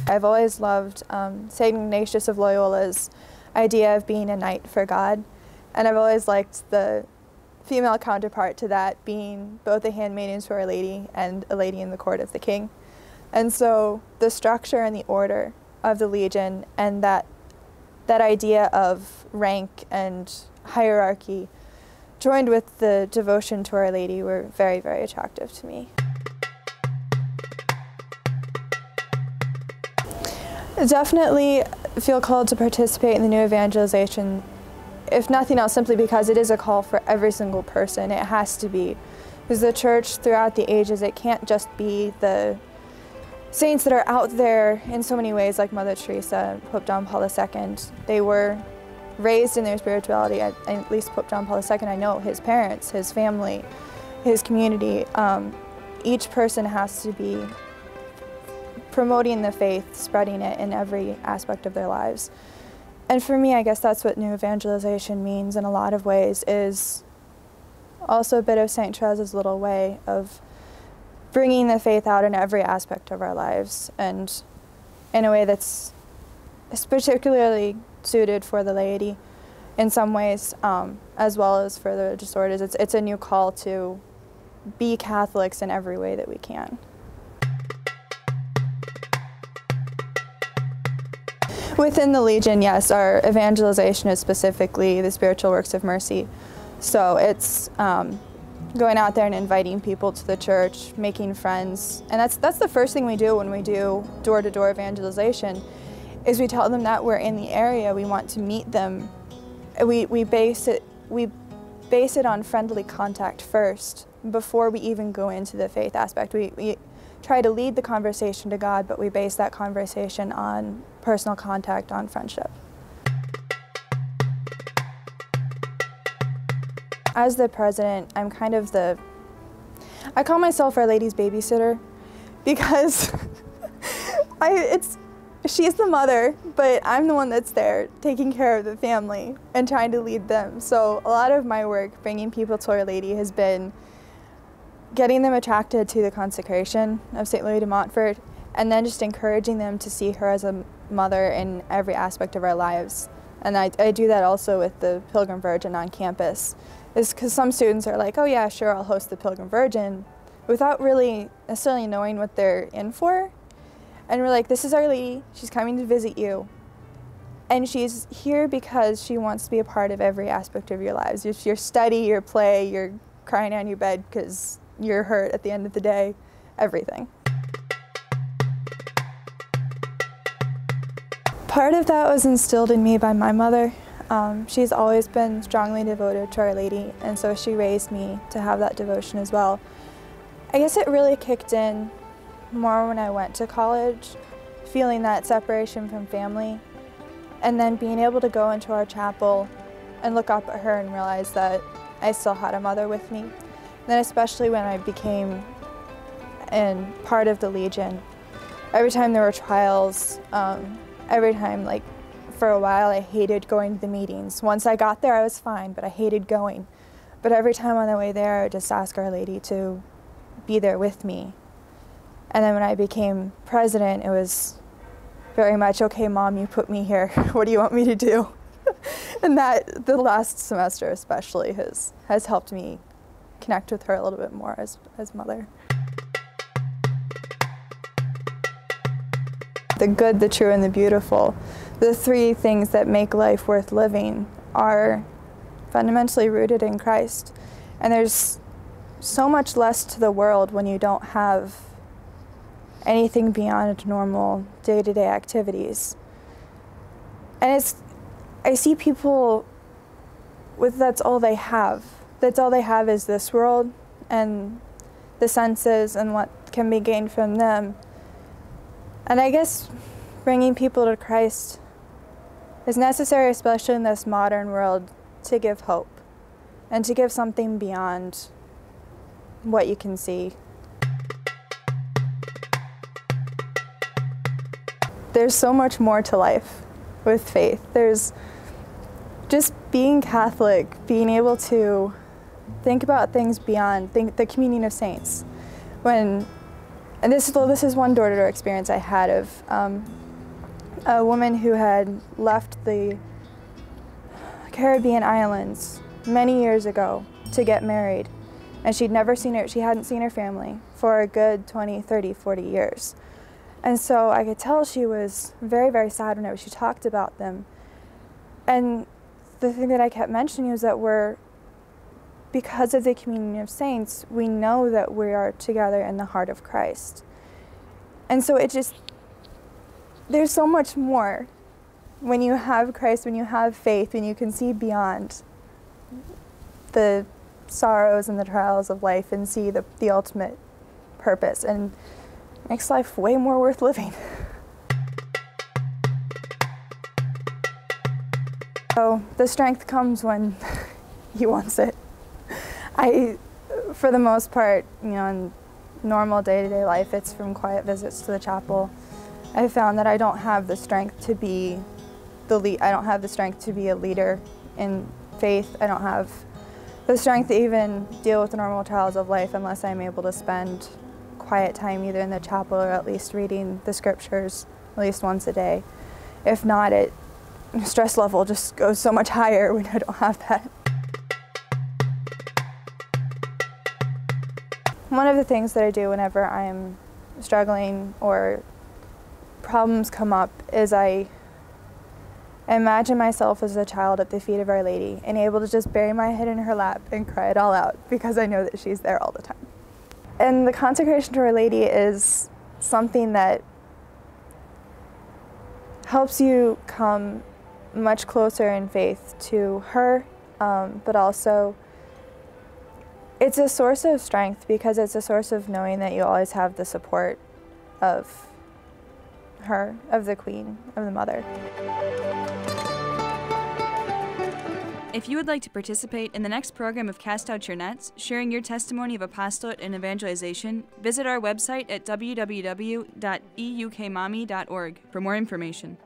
I've always loved St. Ignatius of Loyola's idea of being a knight for God, and I've always liked the female counterpart to that being both a handmaiden to Our Lady and a lady in the court of the king. And so the structure and the order of the Legion and that idea of rank and hierarchy joined with the devotion to Our Lady were very, very attractive to me. Definitely feel called to participate in the new evangelization, if nothing else, simply because it is a call for every single person. It has to be. Because the church throughout the ages, it can't just be the saints that are out there in so many ways, like Mother Teresa, Pope John Paul II. They were raised in their spirituality, at least Pope John Paul II, I know, his parents, his family, his community. Each person has to be promoting the faith, spreading it in every aspect of their lives. And for me, I guess that's what new evangelization means in a lot of ways, is also a bit of St. Therese's little way of bringing the faith out in every aspect of our lives, and in a way that's particularly suited for the laity in some ways, as well as for the religious orders. It's a new call to be Catholics in every way that we can. Within the Legion, yes, our evangelization is specifically the spiritual works of mercy. So it's going out there and inviting people to the church, making friends. And that's the first thing we do when we do door-to-door evangelization, is we tell them that we're in the area, we want to meet them. We base it on friendly contact first, before we even go into the faith aspect. We try to lead the conversation to God, but we base that conversation on personal contact, on friendship. As the president, I'm kind of I call myself Our Lady's babysitter, because she's the mother, but I'm the one that's there taking care of the family and trying to lead them. So a lot of my work bringing people to Our Lady has been getting them attracted to the Consecration of St. Louis de Montfort, and then just encouraging them to see her as a mother in every aspect of our lives. And I do that also with the Pilgrim Virgin on campus, is because some students are like, oh yeah, sure, I'll host the Pilgrim Virgin, without really necessarily knowing what they're in for. And we're like, this is Our Lady, she's coming to visit you. And she's here because she wants to be a part of every aspect of your lives. Your study, your play, your crying on your bed because you're hurt at the end of the day, everything. Part of that was instilled in me by my mother. She's always been strongly devoted to Our Lady, and so she raised me to have that devotion as well. I guess it really kicked in more when I went to college, feeling that separation from family, and then being able to go into our chapel and look up at her and realize that I still had a mother with me. And then especially when I became part of the Legion, every time there were trials, every time, like, for a while I hated going to the meetings. Once I got there I was fine, but I hated going. But every time on the way there I would just ask Our Lady to be there with me. And then when I became president, it was very much, okay, Mom, you put me here. What do you want me to do? And that, the last semester especially, has helped me connect with her a little bit more as mother. The good, the true, and the beautiful, the three things that make life worth living, are fundamentally rooted in Christ. And there's so much less to the world when you don't have anything beyond normal day-to-day activities. And I see people with that's all they have. That's all they have is this world and the senses and what can be gained from them. And I guess bringing people to Christ is necessary, especially in this modern world, to give hope and to give something beyond what you can see. There's so much more to life with faith. There's just being Catholic, being able to think about things beyond the communion of saints. And this is one door-to-door experience I had of a woman who had left the Caribbean islands many years ago to get married, and she hadn't seen her family for a good 20, 30, 40 years. And so I could tell she was very, very sad whenever she talked about them. And the thing that I kept mentioning was that because of the communion of saints, we know that we are together in the heart of Christ. And so there's so much more when you have Christ, when you have faith, when you can see beyond the sorrows and the trials of life and see the ultimate purpose, and makes life way more worth living. So the strength comes when He wants it. For the most part, in normal day-to-day life, it's from quiet visits to the chapel. I found that I don't have the strength to be I don't have the strength to be a leader in faith. I don't have the strength to even deal with the normal trials of life unless I'm able to spend quiet time either in the chapel or at least reading the scriptures at least once a day. If not, stress level just goes so much higher when I don't have that. One of the things that I do whenever I'm struggling or problems come up is I imagine myself as a child at the feet of Our Lady and able to just bury my head in her lap and cry it all out because I know that she's there all the time. And the consecration to Our Lady is something that helps you come much closer in faith to her, but also it's a source of strength because it's a source of knowing that you always have the support of her, of the Queen, of the Mother. If you would like to participate in the next program of Cast Out Your Nets, sharing your testimony of apostolate and evangelization, visit our website at www.eukmommy.org for more information.